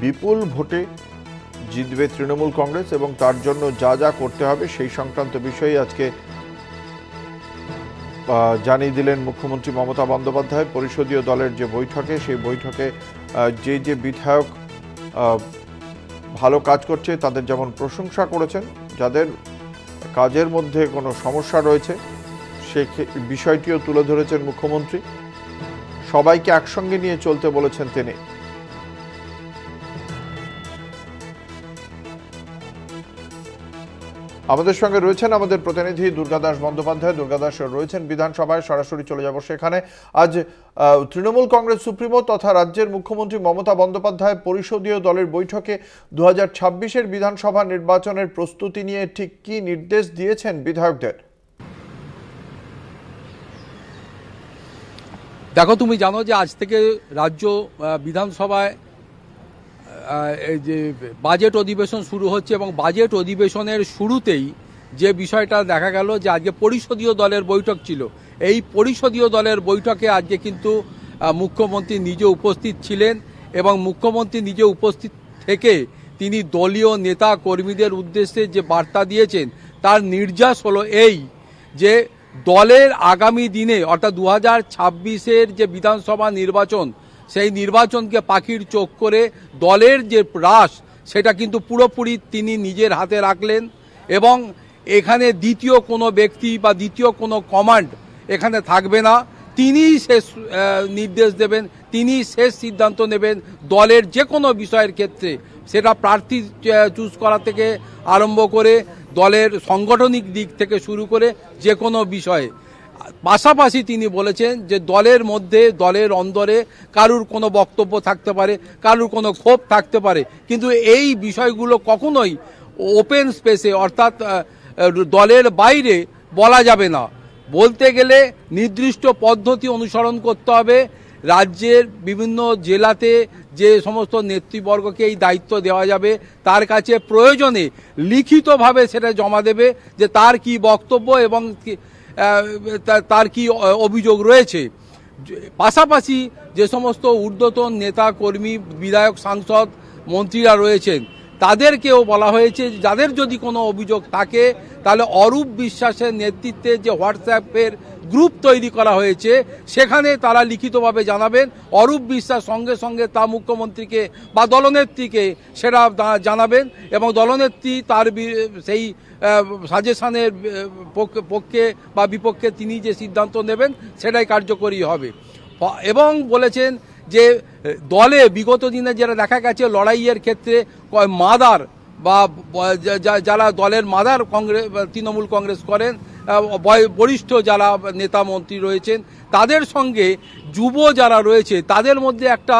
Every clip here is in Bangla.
বিপুল ভোটে জিতবে তৃণমূল কংগ্রেস এবং তার জন্য যা যা করতে হবে সেই সংক্রান্ত বিষয়ে আজকে জানিয়ে দিলেন মুখ্যমন্ত্রী মমতা বন্দ্যোপাধ্যায়। পরিষদীয় দলের যে বৈঠকে, সেই বৈঠকে যে বিধায়ক ভালো কাজ করছে তাদের যেমন প্রশংসা করেছেন, যাদের কাজের মধ্যে কোনো সমস্যা রয়েছে সে বিষয়টিও তুলে ধরেছেন মুখ্যমন্ত্রী। সবাইকে একসঙ্গে নিয়ে চলতে বলেছেন তিনি। আমাদের সঙ্গে রয়েছেন আমাদের প্রতিনিধি দুর্গাদাস বন্দ্যোপাধ্যায়। দুর্গাদাস রয়েছেন বিধানসভায়, সরাসরি চলে যাব সেখানে। আজ তৃণমূল কংগ্রেস সুপ্রিমো তথা রাজ্যের মুখ্যমন্ত্রী মমতা বন্দ্যোপাধ্যায় পরিষদীয় দলের বৈঠকে 2026-এর বিধানসভা নির্বাচনের প্রস্তুতি নিয়ে ঠিক কি নির্দেশ দিয়েছেন বিধায়কদের? দেখো, তুমি জানো যে আজ থেকে রাজ্য বিধানসভায় এই যে বাজেট অধিবেশন শুরু হচ্ছে এবং বাজেট অধিবেশনের শুরুতেই যে বিষয়টা দেখা গেল যে আজকে পরিষদীয় দলের বৈঠক ছিল। এই পরিষদীয় দলের বৈঠকে আজকে কিন্তু মুখ্যমন্ত্রী নিজে উপস্থিত ছিলেন এবং মুখ্যমন্ত্রী নিজে উপস্থিত থেকে তিনি দলীয় নেতা কর্মীদের উদ্দেশ্যে যে বার্তা দিয়েছেন তার নির্যাস হলো এই যে দলের আগামী দিনে অর্থাৎ 2026-এর যে বিধানসভা নির্বাচন, সেই নির্বাচনকে পাখির চোখ করে দলের যে রাশ সেটা কিন্তু পুরোপুরি তিনি নিজের হাতে রাখলেন এবং এখানে দ্বিতীয় কোনো ব্যক্তি বা দ্বিতীয় কোনো কমান্ড এখানে থাকবে না। তিনিই শেষ নির্দেশ দেবেন, তিনিই শেষ সিদ্ধান্ত নেবেন দলের যে কোনো বিষয়ের ক্ষেত্রে, সেটা প্রার্থী চুজ করা থেকে আরম্ভ করে দলের সাংগঠনিক দিক থেকে শুরু করে যে কোনো বিষয়ে। পাশাপাশি তিনি বলেছেন যে দলের মধ্যে, দলের অন্দরে কারুর কোনো বক্তব্য থাকতে পারে, কারুর কোনো ক্ষোভ থাকতে পারে, কিন্তু এই বিষয়গুলো কখনোই ওপেন স্পেসে অর্থাৎ দলের বাইরে বলা যাবে না। বলতে গেলে নির্দিষ্ট পদ্ধতি অনুসরণ করতে হবে। রাজ্যের বিভিন্ন জেলাতে যে সমস্ত নেতৃবর্গকে এই দায়িত্ব দেওয়া যাবে তার কাছে প্রয়োজনে লিখিতভাবে সেটা জমা দেবে যে তার কি বক্তব্য এবং তার কি অভিযোগ রয়েছে। পাশাপাশি যে সমস্ত ঊর্ধ্বতন নেতা কর্মী, বিধায়ক, সাংসদ, মন্ত্রীরা রয়েছেন তাদেরকেও বলা হয়েছে যাদের যদি কোনো অভিযোগ থাকে তাহলে অরূপ বিশ্বাসের নেতৃত্বে যে হোয়াটসঅ্যাপের গ্রুপ তৈরি করা হয়েছে সেখানে তারা লিখিতভাবে জানাবেন। অরূপ বিশ্বাস সঙ্গে সঙ্গে তা মুখ্যমন্ত্রীকে বা দলনেত্রীকে সেটা জানাবেন এবং দলনেত্রী তার সেই সাজেশনের পক্ষে বা বিপক্ষে তিনি যে সিদ্ধান্ত নেবেন সেটাই কার্যকরী হবে। এবং বলেছেন যে দলে বিগত দিনে যেটা দেখা গেছে লড়াইয়ের ক্ষেত্রে মাদার বা যারা দলের মাদার কংগ্রেস তৃণমূল কংগ্রেস করেন, বরিষ্ঠ যারা নেতা মন্ত্রী রয়েছেন তাদের সঙ্গে যুব যারা রয়েছে তাদের মধ্যে একটা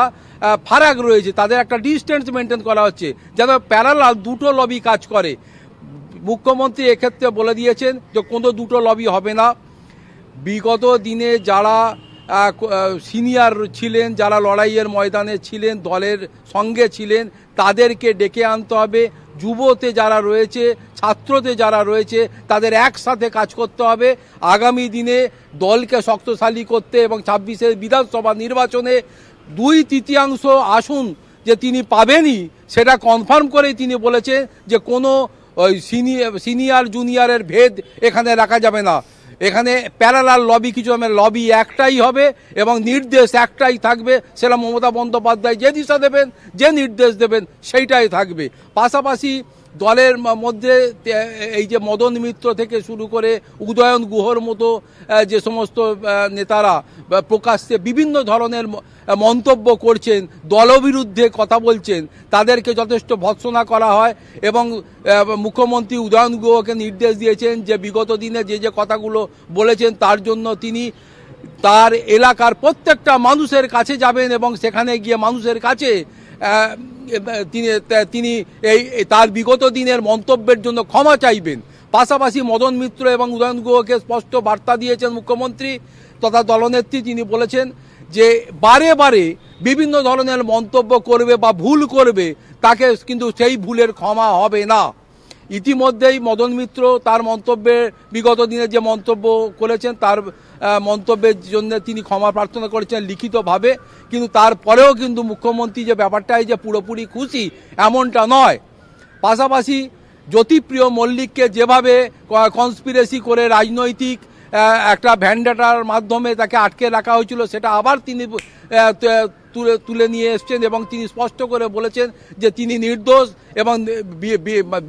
ফারাক রয়েছে, তাদের একটা ডিস্টেন্স মেনটেন করা হচ্ছে যেন প্যারালাল দুটো লবি কাজ করে। মুখ্যমন্ত্রী এক্ষেত্রে বলে দিয়েছেন যে কোনো দুটো লবি হবে না। বিগত দিনে যারা সিনিয়র ছিলেন, যারা লড়াইয়ের ময়দানে ছিলেন, দলের সঙ্গে ছিলেন, তাদেরকে ডেকে আনতে হবে। যুবতে যারা রয়েছে, ছাত্রতে যারা রয়েছে তাদের একসাথে কাজ করতে হবে আগামী দিনে দলকে শক্তিশালী করতে এবং 26-এর বিধানসভা নির্বাচনে 2/3 আসন যে তিনি পাবেনই সেটা কনফার্ম করেই তিনি বলেছেন যে কোনো সিনিয়র জুনিয়রের ভেদ এখানে রাখা যাবে না। এখানে প্যারালাল লবি কিছু হবে, লবি একটাই হবে এবং নির্দেশ একটাই থাকবে। সেটা মমতা বন্দ্যোপাধ্যায় যে দিশা দেবেন, যে নির্দেশ দেবেন সেইটাই থাকবে। পাশাপাশি দলের মধ্যে এই যে মদন মিত্র থেকে শুরু করে উদয়ন গুহর মতো যে সমস্ত নেতারা প্রকাশ্যে বিভিন্ন ধরনের মন্তব্য করছেন, দলবিরুদ্ধে কথা বলছেন, তাদেরকে যথেষ্ট ভৎসনা করা হয় এবং মুখ্যমন্ত্রী উদয়ন গুহকে নির্দেশ দিয়েছেন যে বিগত দিনে যে যে কথাগুলো বলেছেন তার জন্য তিনি তার এলাকার প্রত্যেকটা মানুষের কাছে যাবেন এবং সেখানে গিয়ে মানুষের কাছে তিনি এই তার বিগত দিনের মন্তব্যের জন্য ক্ষমা চাইবেন। পাশাপাশি মদন মিত্র এবং উদয়ন গুহকে স্পষ্ট বার্তা দিয়েছেন মুখ্যমন্ত্রী তথা দলনেত্রী। তিনি বলেছেন যে বারে বারে বিভিন্ন ধরনের মন্তব্য করবে বা ভুল করবে তাকে কিন্তু সেই ভুলের ক্ষমা হবে না ইতিমধ্যেই মদন মিত্র তার মন্তব্যে বিগত দিনে যে মন্তব্য করেছেন তার মন্তব্যের জন্য তিনি ক্ষমা প্রার্থনা করেছেন লিখিতভাবে, কিন্তু তারপরেও কিন্তু মুখ্যমন্ত্রী যে ব্যাপারটাই যে পুরোপুরি খুশি এমনটা নয়। পাশাপাশি জ্যোতিপ্রিয় মল্লিককে যেভাবে কনস্পিরেসি করে রাজনৈতিক একটা ভ্যান্ডাটার মাধ্যমে তাকে আটকে রাখা হয়েছিল সেটা আবার তিনি তুলে নিয়ে এসছেন এবং তিনি স্পষ্ট করে বলেছেন যে তিনি নির্দোষ এবং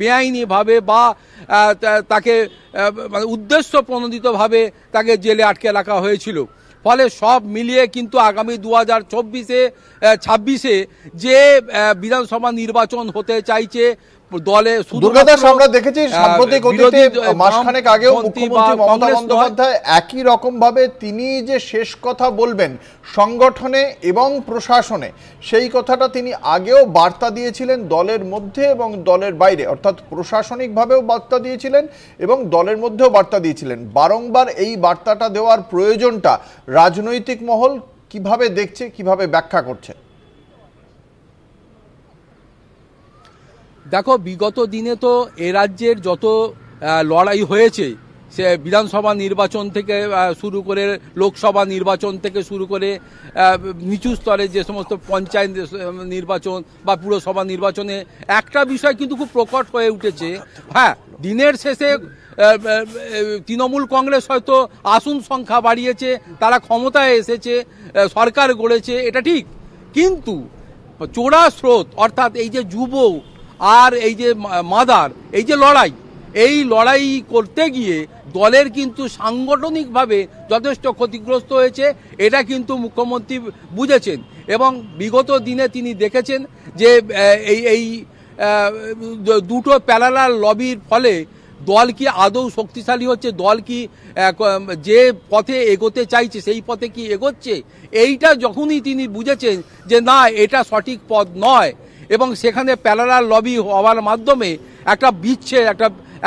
বেআইনিভাবে বা তাকে উদ্দেশ্য প্রণোদিতভাবে তাকে জেলে আটকে রাখা হয়েছিল। ফলে সব মিলিয়ে কিন্তু আগামী 2026-এ যে বিধানসভা নির্বাচন হতে চাইছে দলে দুর্গাদাস, আমরা দেখেছি সাম্প্রতিক অতীতে মাসখানেক আগেও মুখ্যমন্ত্রী মমতা বন্দ্যোপাধ্যায় একই রকম ভাবে তিনি যে শেষ কথা বলবেন সংগঠনে এবং প্রশাসনে, সেই কথাটা তিনি আগেও বার্তা দিয়েছিলেন দলের মধ্যে এবং দলের বাইরে, অর্থাৎ প্রশাসনিকভাবেও বার্তা দিয়েছিলেন এবং দলের মধ্যেও বার্তা দিয়েছিলেন। বারংবার এই বার্তাটা দেওয়ার প্রয়োজনটা রাজনৈতিক মহল কিভাবে দেখছে, কিভাবে ব্যাখ্যা করছে? দেখো, বিগত দিনে তো এ রাজ্যের যত লড়াই হয়েছে, সে বিধানসভা নির্বাচন থেকে শুরু করে লোকসভা নির্বাচন থেকে শুরু করে নিচু স্তরে যে সমস্ত পঞ্চায়েত নির্বাচন বা পুরসভা নির্বাচনে একটা বিষয় কিন্তু খুব প্রকট হয়ে উঠেছে। হ্যাঁ, দিনের শেষে তৃণমূল কংগ্রেস হয়তো আসন সংখ্যা বাড়িয়েছে, তারা ক্ষমতায় এসেছে, সরকার গড়েছে, এটা ঠিক, কিন্তু চোরা স্রোত অর্থাৎ এই যে যুব আর এই যে মাদার, এই যে লড়াই করতে গিয়ে দলের কিন্তু সাংগঠনিকভাবে যথেষ্ট ক্ষতিগ্রস্ত হয়েছে, এটা কিন্তু মুখ্যমন্ত্রী বুঝেছেন এবং বিগত দিনে তিনি দেখেছেন যে এই দুটো প্যারালাল লবির ফলে দল কি আদৌ শক্তিশালী হচ্ছে, দল কি যে পথে এগোতে চাইছে সেই পথে কি এগোচ্ছে, এইটা যখনই তিনি বুঝেছেন যে না এটা সঠিক পথ নয় এবং সেখানে প্যারালাল লবি হওয়ার মাধ্যমে একটা বিচ্ছেদ,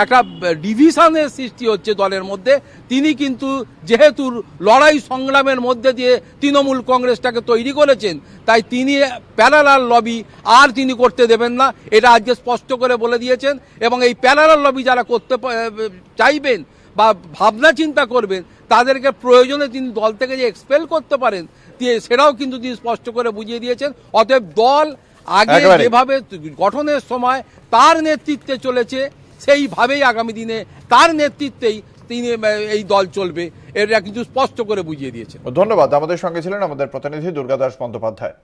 একটা ডিভিশনের সৃষ্টি হচ্ছে দলের মধ্যে, তিনি কিন্তু যেহেতু লড়াই সংগ্রামের মধ্যে দিয়ে তৃণমূল কংগ্রেসটাকে তৈরি করেছেন, তাই তিনি প্যারালাল লবি আর তিনি করতে দেবেন না, এটা আজকে স্পষ্ট করে বলে দিয়েছেন। এবং এই প্যারালাল লবি যারা করতে চাইবেন বা ভাবনা চিন্তা করবেন তাদেরকে প্রয়োজনে তিনি দল থেকে যে এক্সপেল করতে পারেন সেটাও কিন্তু তিনি স্পষ্ট করে বুঝিয়ে দিয়েছেন। অতএব দল আগে যেভাবে গঠনের সময় তার নেতৃত্বে চলেছে সেইভাবেই আগামী দিনে তার নেতৃত্বেই তিনি এই দল চলবে, এটা কিন্তু স্পষ্ট করে বুঝিয়ে দিয়েছেন। ধন্যবাদ। আমাদের সঙ্গে ছিলেন আমাদের প্রতিনিধি দুর্গাদাস বন্দ্যোপাধ্যায়।